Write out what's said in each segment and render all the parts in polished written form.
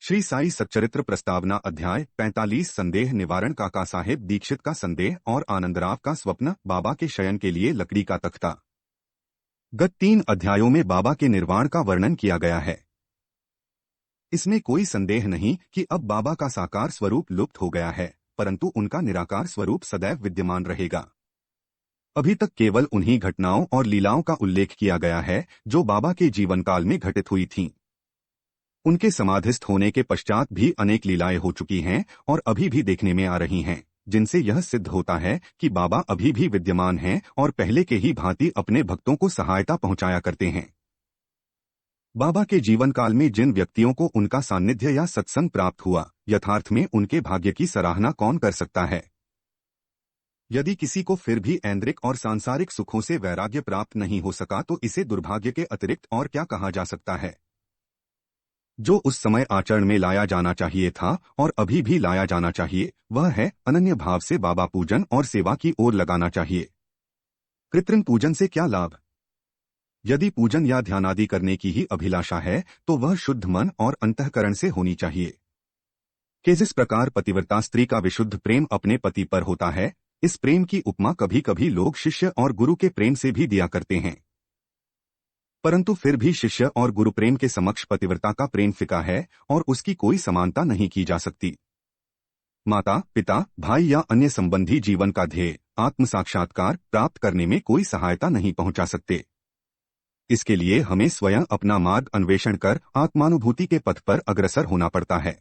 श्री साई सच्चरित्र प्रस्तावना अध्याय 45 संदेह निवारण। काका साहेब दीक्षित का संदेह और आनंदराव का स्वप्न। बाबा के शयन के लिए लकड़ी का तख्ता। गत 3 अध्यायों में बाबा के निर्वाण का वर्णन किया गया है। इसमें कोई संदेह नहीं कि अब बाबा का साकार स्वरूप लुप्त हो गया है, परंतु उनका निराकार स्वरूप सदैव विद्यमान रहेगा। अभी तक केवल उन्हीं घटनाओं और लीलाओं का उल्लेख किया गया है जो बाबा के जीवन काल में घटित हुई थीं। उनके समाधिस्थ होने के पश्चात भी अनेक लीलाएं हो चुकी हैं और अभी भी देखने में आ रही हैं, जिनसे यह सिद्ध होता है कि बाबा अभी भी विद्यमान हैं और पहले के ही भांति अपने भक्तों को सहायता पहुंचाया करते हैं। बाबा के जीवन काल में जिन व्यक्तियों को उनका सानिध्य या सत्संग प्राप्त हुआ, यथार्थ में उनके भाग्य की सराहना कौन कर सकता है। यदि किसी को फिर भी ऐन्द्रिक और सांसारिक सुखों से वैराग्य प्राप्त नहीं हो सका तो इसे दुर्भाग्य के अतिरिक्त और क्या कहा जा सकता है। जो उस समय आचरण में लाया जाना चाहिए था और अभी भी लाया जाना चाहिए, वह है अनन्य भाव से बाबा पूजन और सेवा की ओर लगाना चाहिए। कृत्रिम पूजन से क्या लाभ। यदि पूजन या ध्यानादि करने की ही अभिलाषा है तो वह शुद्ध मन और अंतःकरण से होनी चाहिए। कि जिस प्रकार पतिव्रता स्त्री का विशुद्ध प्रेम अपने पति पर होता है, इस प्रेम की उपमा कभी कभी लोग शिष्य और गुरु के प्रेम से भी दिया करते हैं, परंतु फिर भी शिष्य और गुरु प्रेम के समक्ष पतिव्रता का प्रेम फिका है और उसकी कोई समानता नहीं की जा सकती। माता, पिता, भाई या अन्य संबंधी जीवन का ध्येय आत्म साक्षात्कार प्राप्त करने में कोई सहायता नहीं पहुंचा सकते। इसके लिए हमें स्वयं अपना मार्ग अन्वेषण कर आत्मानुभूति के पथ पर अग्रसर होना पड़ता है।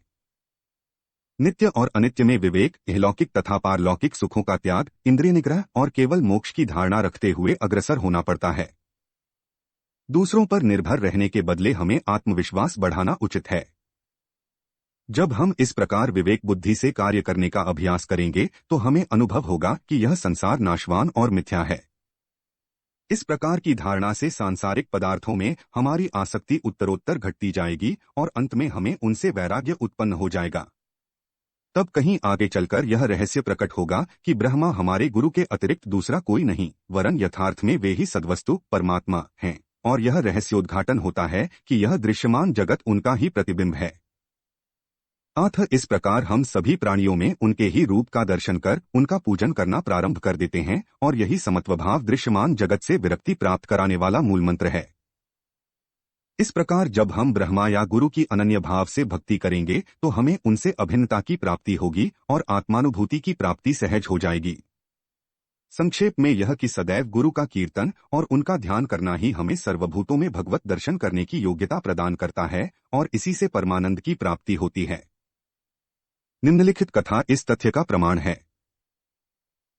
नित्य और अनित्य में विवेक, इहलौकिक तथा पारलौकिक सुखों का त्याग, इंद्रिय निग्रह और केवल मोक्ष की धारणा रखते हुए अग्रसर होना पड़ता है। दूसरों पर निर्भर रहने के बदले हमें आत्मविश्वास बढ़ाना उचित है। जब हम इस प्रकार विवेक बुद्धि से कार्य करने का अभ्यास करेंगे तो हमें अनुभव होगा कि यह संसार नाशवान और मिथ्या है। इस प्रकार की धारणा से सांसारिक पदार्थों में हमारी आसक्ति उत्तरोत्तर घटती जाएगी और अंत में हमें उनसे वैराग्य उत्पन्न हो जाएगा। तब कहीं आगे चलकर यह रहस्य प्रकट होगा कि ब्रह्मा हमारे गुरु के अतिरिक्त दूसरा कोई नहीं, वरन यथार्थ में वे ही सद्वस्तु परमात्मा हैं, और यह रहस्योद्घाटन होता है कि यह दृश्यमान जगत उनका ही प्रतिबिंब है। अतः इस प्रकार हम सभी प्राणियों में उनके ही रूप का दर्शन कर उनका पूजन करना प्रारंभ कर देते हैं और यही समत्वभाव दृश्यमान जगत से विरक्ति प्राप्त कराने वाला मूल मंत्र है। इस प्रकार जब हम ब्रह्मा या गुरु की अनन्य भाव से भक्ति करेंगे तो हमें उनसे अभिन्नता की प्राप्ति होगी और आत्मानुभूति की प्राप्ति सहज हो जाएगी। संक्षेप में यह कि सदैव गुरु का कीर्तन और उनका ध्यान करना ही हमें सर्वभूतों में भगवत दर्शन करने की योग्यता प्रदान करता है और इसी से परमानंद की प्राप्ति होती है। निम्नलिखित कथा इस तथ्य का प्रमाण है।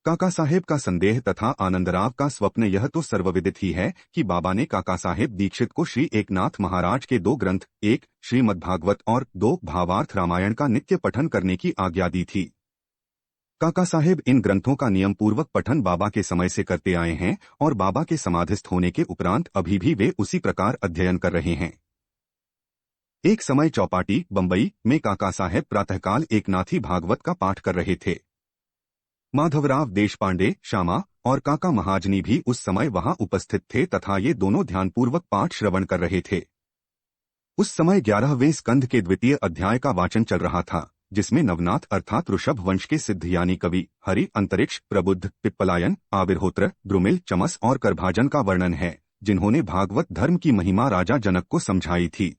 काका साहेब का संदेह तथा आनंदराव का स्वप्न। यह तो सर्वविदित ही है कि बाबा ने काका साहेब दीक्षित को श्री एकनाथ महाराज के 2 ग्रंथ, 1 श्रीमद्भागवत और 2 भावार्थ रामायण का नित्य पठन करने की आज्ञा दी थी। काका साहेब इन ग्रंथों का नियम पूर्वक पठन बाबा के समय से करते आए हैं और बाबा के समाधिस्थ होने के उपरांत अभी भी वे उसी प्रकार अध्ययन कर रहे हैं। एक समय चौपाटी, बंबई में काका साहेब प्रातःकाल एकनाथी भागवत का पाठ कर रहे थे। माधवराव देशपांडे, श्यामा और काका महाजनी भी उस समय वहां उपस्थित थे तथा ये दोनों ध्यानपूर्वक पाठ श्रवण कर रहे थे। उस समय 11वें स्कंध के 2 अध्याय का वाचन चल रहा था, जिसमें नवनाथ अर्थात ऋषभ वंश के सिद्ध यानी कवि, हरि, अंतरिक्ष, प्रबुद्ध, पिप्पलायन, आविर्होत्र, द्रुमिल, चमस और करभाजन का वर्णन है, जिन्होंने भागवत धर्म की महिमा राजा जनक को समझाई थी।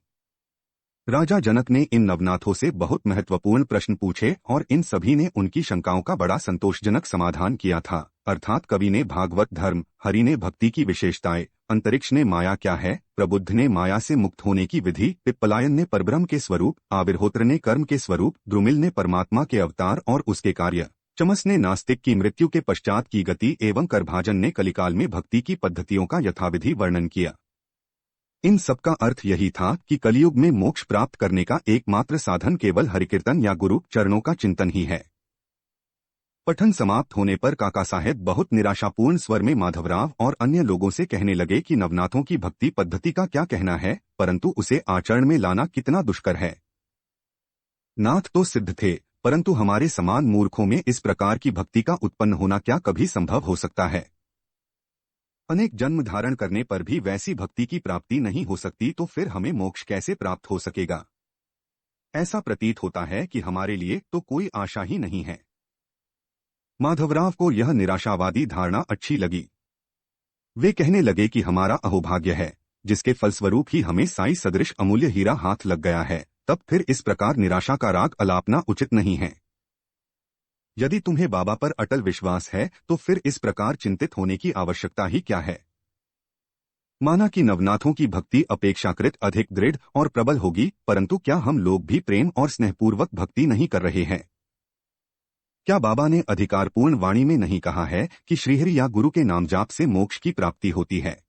राजा जनक ने इन नवनाथों से बहुत महत्वपूर्ण प्रश्न पूछे और इन सभी ने उनकी शंकाओं का बड़ा संतोषजनक समाधान किया था। अर्थात कवि ने भागवत धर्म, हरि ने भक्ति की विशेषताएं, अंतरिक्ष ने माया क्या है, प्रबुद्ध ने माया से मुक्त होने की विधि, पिप्पलायन ने परब्रह्म के स्वरूप, आविर्होत्र ने कर्म के स्वरूप, द्रुमिल ने परमात्मा के अवतार और उसके कार्य, चमस ने नास्तिक की मृत्यु के पश्चात की गति एवं करभाजन ने कलिकाल में भक्ति की पद्धतियों का यथाविधि वर्णन किया। इन सब का अर्थ यही था कि कलियुग में मोक्ष प्राप्त करने का एकमात्र साधन केवल हरिकीर्तन या गुरु चरणों का चिंतन ही है। पठन समाप्त होने पर काका साहेब बहुत निराशापूर्ण स्वर में माधवराव और अन्य लोगों से कहने लगे कि नवनाथों की भक्ति पद्धति का क्या कहना है, परंतु उसे आचरण में लाना कितना दुष्कर है। नाथ तो सिद्ध थे, परंतु हमारे समान मूर्खों में इस प्रकार की भक्ति का उत्पन्न होना क्या कभी संभव हो सकता है। अनेक जन्म धारण करने पर भी वैसी भक्ति की प्राप्ति नहीं हो सकती तो फिर हमें मोक्ष कैसे प्राप्त हो सकेगा। ऐसा प्रतीत होता है कि हमारे लिए तो कोई आशा ही नहीं है। माधवराव को यह निराशावादी धारणा अच्छी लगी। वे कहने लगे कि हमारा अहोभाग्य है, जिसके फलस्वरूप ही हमें साई सदृश अमूल्य हीरा हाथ लग गया है। तब फिर इस प्रकार निराशा का राग अलापना उचित नहीं है। यदि तुम्हें बाबा पर अटल विश्वास है तो फिर इस प्रकार चिंतित होने की आवश्यकता ही क्या है। माना कि नवनाथों की भक्ति अपेक्षाकृत अधिक दृढ़ और प्रबल होगी, परंतु क्या हम लोग भी प्रेम और स्नेहपूर्वक भक्ति नहीं कर रहे हैं? क्या बाबा ने अधिकारपूर्ण वाणी में नहीं कहा है कि श्रीहरि या गुरु के नाम जाप से मोक्ष की प्राप्ति होती है?